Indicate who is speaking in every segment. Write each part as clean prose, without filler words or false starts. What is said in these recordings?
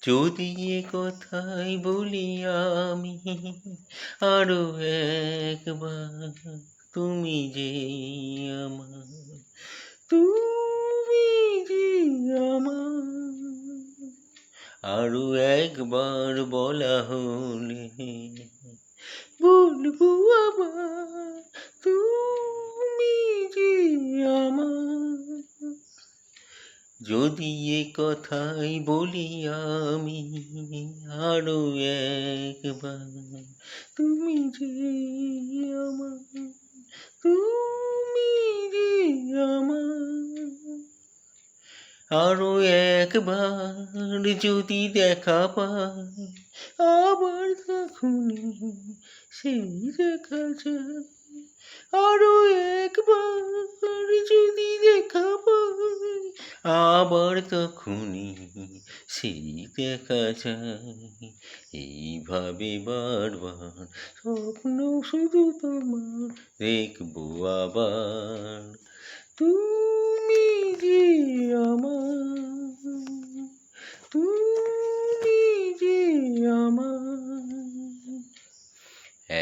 Speaker 1: যদি এ কথাই বলি আমি আরো একবার, তুমি যে আমার, তুমি যে আমার। আরো একবার বলা হলে বলবো আবার, তুমি যে আমার। যদি এ কথাই বলি আমি আরো একবার, তুমি যে আমার, তুমি যে আমার। আরো একবার যদি দেখা পাই আবার তখনই সেই দেখা যায়। আরো একবার যদি দেখা পাই আবার তখনই সেই দেখা যায়। এইভাবে বারবার স্বপ্ন শুধু তোমার দেখবো আবার, তুমি যে আমার, তুমি যে আমার।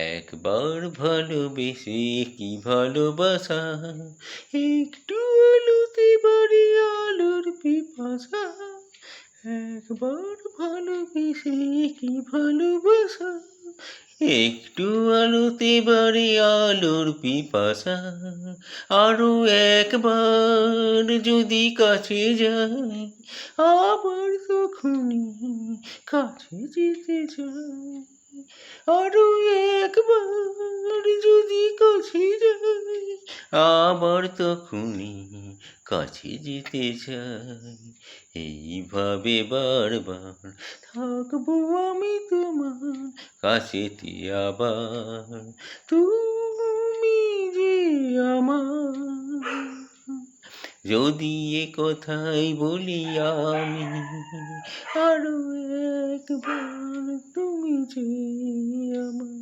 Speaker 1: একবার ভালোবেসে কি ভালোবাসা, একটু আলোতে বাড়ি আলোর পিপাসা। একবার ভালোবেসে কি ভালোবাসা, একটু আলোতে বাড়ি আলোর পিপাসা। আরো একবার যদি কাছে যাই আবার তখনই কাছে যেতে চাই। আরো একবার যদি কাছে যাই আবার তখনই কাছে যেতে চাই। এইভাবে বারবার থাকবো আমি তোমার কাছেতে আবার, তুমি যে আমার। যদি এ কথাই বলি আমি আরো একবার, তুমি যে আমার।